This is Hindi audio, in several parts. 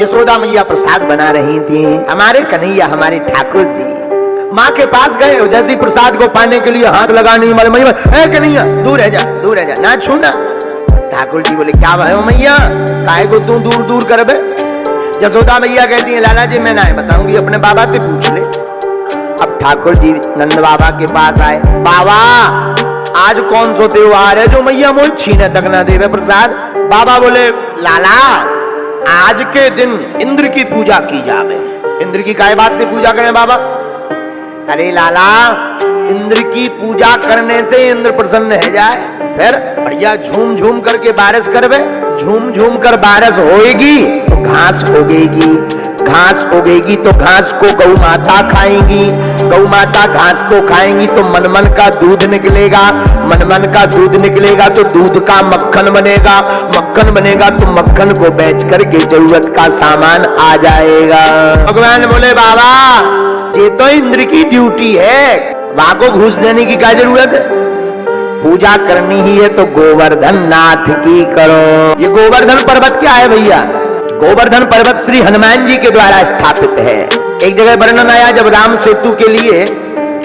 यशोदा मैया प्रसाद बना रही थी। हमारे कन्हैया, हमारे ठाकुर जी माँ के पास गए, जैसे प्रसाद को पाने के लिए हाथ लगाने वाले मैया, ए कन्हैया दूर रह जा, दूर रह जा, ना छूना। ठाकुर जी बोले क्या भयो मैया, काहे को तू दूर दूर कर बे। यशोदा मैया कहती है लाला जी मैं ना बताऊंगी, अपने बाबा से पूछ ले। अब ठाकुर जी नंद बाबा के पास आए, बाबा आज कौन सो त्योहार है जो मैया मोह छीने तक ना देवे प्रसाद। बाबा बोले लाला आज के दिन इंद्र की पूजा की जावे। इंद्र की काय बात पे पूजा करें बाबा? अरे लाला इंद्र की पूजा करने से इंद्र प्रसन्न है जाए, फिर बढ़िया झूम झूम करके बारिश करवे, झूम झूम कर बारिश होएगी तो घास उगेगी, घास उगेगी तो घास को गौ माता खाएंगी, गौ माता घास को खाएंगी तो मनमन का दूध निकलेगा, मनमन का दूध निकलेगा तो दूध का मक्खन बनेगा, मक्खन बनेगा तो मक्खन को बेच करके जरूरत का सामान आ जाएगा। भगवान बोले बाबा ये तो इंद्र की ड्यूटी है, वहां को घूस देने की क्या जरूरत है, पूजा करनी ही है तो गोवर्धन नाथ की करो। ये गोवर्धन पर्वत क्या है भैया? गोवर्धन पर्वत श्री हनुमान जी के द्वारा स्थापित है। एक जगह वर्णन आया जब राम सेतु के लिए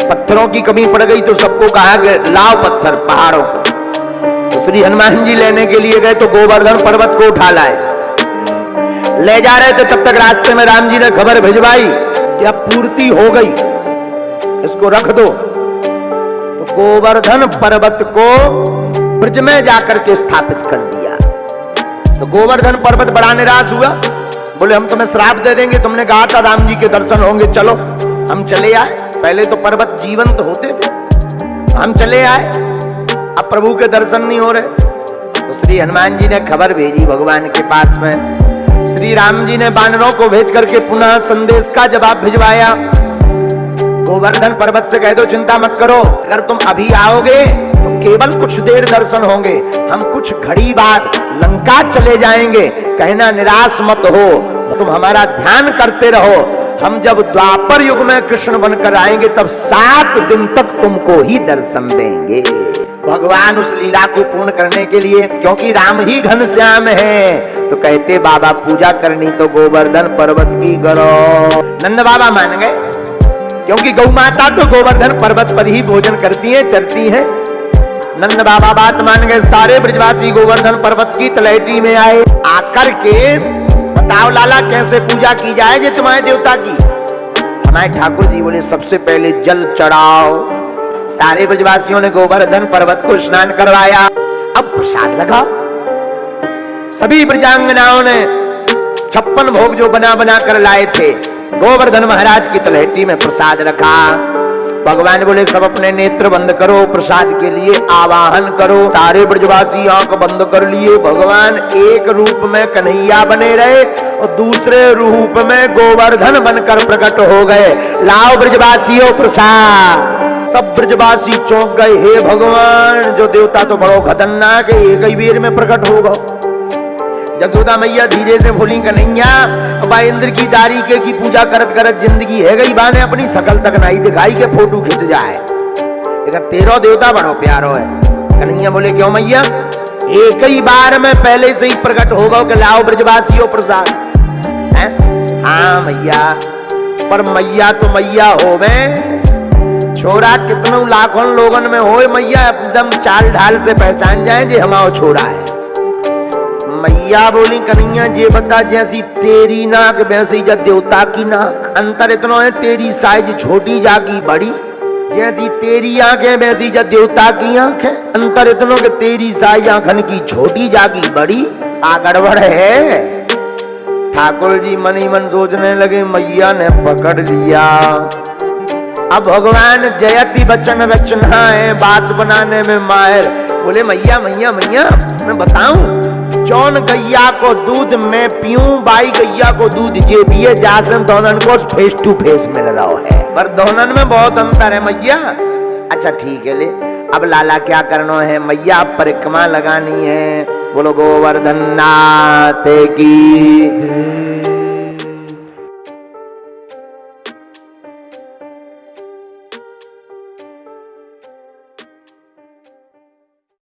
पत्थरों की कमी पड़ गई तो सबको कहा कि लाओ पत्थर पहाड़ों को, तो श्री हनुमान जी लेने के लिए गए तो गोवर्धन पर्वत को उठा लाए, ले जा रहे थे तब तक रास्ते में राम जी ने खबर भिजवाई कि अब पूर्ति हो गई, इसको रख दो। तो गोवर्धन पर्वत को ब्रज में जाकर के स्थापित कर दिया। तो गोवर्धन पर्वत बड़ा निराश हुआ, बोले हम तुम्हें श्राप दे देंगे, तुमने कहा था राम जी के दर्शन होंगे, चलो हम चले आए। पहले तो पर्वत जीवंत होते थे, हम चले आए, अब प्रभु के दर्शन नहीं हो रहे। तो श्री हनुमान जी ने खबर भेजी भगवान के पास में, श्री राम जी ने बानरों को भेज करके पुनः संदेश का जवाब भिजवाया। गोवर्धन पर्वत से कह दो चिंता मत करो, अगर तुम अभी आओगे तो केवल कुछ देर दर्शन होंगे, हम कुछ घड़ी बाद लंका चले जाएंगे, कहना निराश मत हो, तुम हमारा ध्यान करते रहो, हम जब द्वापर युग में कृष्ण बनकर आएंगे तब 7 दिन तक तुमको ही दर्शन देंगे। भगवान उस लीला को पूर्ण करने के लिए, क्योंकि राम ही घनश्याम है, तो कहते बाबा पूजा करनी तो गोवर्धन पर्वत की करो। नंद बाबा मान गए, क्योंकि गौ माता तो गोवर्धन पर्वत पर ही भोजन करती है, चरती है। नंद बाबा बात मान गए, सारे ब्रजवासी गोवर्धन पर्वत की तलहटी में आए। आकर के बताओ लाला कैसे पूजा की जाए जे तुम्हारे देवता की? हमारे ठाकुर जी बोले सबसे पहले जल चढ़ाओ। सारे ब्रजवासियों ने गोवर्धन पर्वत को स्नान करवाया, अब प्रसाद लगाओ। सभी ब्रजांगनाओं ने 56 भोग जो बना बना कर लाए थे गोवर्धन महाराज की तलहटी में प्रसाद रखा। भगवान बोले सब अपने नेत्र बंद करो, प्रसाद के लिए आवाहन करो। सारे ब्रजवासी आंख बंद कर लिए। भगवान एक रूप में कन्हैया बने रहे और दूसरे रूप में गोवर्धन बनकर प्रकट हो गए। लाओ ब्रजवासियों प्रसाद। सब ब्रजवासी चौंक गए, हे भगवान जो देवता तो बड़ो खतरनाक है, एक ही बेर में प्रकट होगा। यशोदा मैया धीरे से बोली कन्हैया बा इंद्र की तारीखे की पूजा करत करत जिंदगी है गई, बाने अपनी शकल तक नहीं दिखाई के फोटो खिंच जाए, लेकिन तेरो देवता बड़ो प्यारो है। कन्हैया बोले क्यों मैया? एक ही बार में पहले से ही प्रकट होगा कि लाओ ब्रजवासियों प्रसाद। हाँ मैया, पर मैया तो मैया होवे, छोरा कितनों लाखों लोगन में हो मैया एकदम चाल ढाल से पहचान जाए जे हमारा छोरा है। मैया बोली कन्हैया जे बता, जैसी तेरी नाक वैसी जा देवता की नाक, अंतर इतना है तेरी साइज छोटी जागी बड़ी, जैसी तेरी आंखें वैसी जा देवता की आंखें, अंतर इतना कि तेरी साइज आंखन की छोटी जागी बड़ी। आ गड़बड़ है। ठाकुर जी मन ही मन सोचने लगे मैया ने पकड़ लिया। अब भगवान जयति वचन रचना है, बात बनाने में माहिर। बोले मैया मैया मैया मैं बताऊं, जौन गैया को दूध में पीऊं, बाई गैया को दूध जे पिए, जासन दोनन को फेस टू फेस मिल रहा है, पर दोनन में बहुत अंतर है मैया। अच्छा ठीक है ले, अब लाला क्या करना है? मैया परिक्रमा लगानी है। बोलो गोवर्धन नाथ की।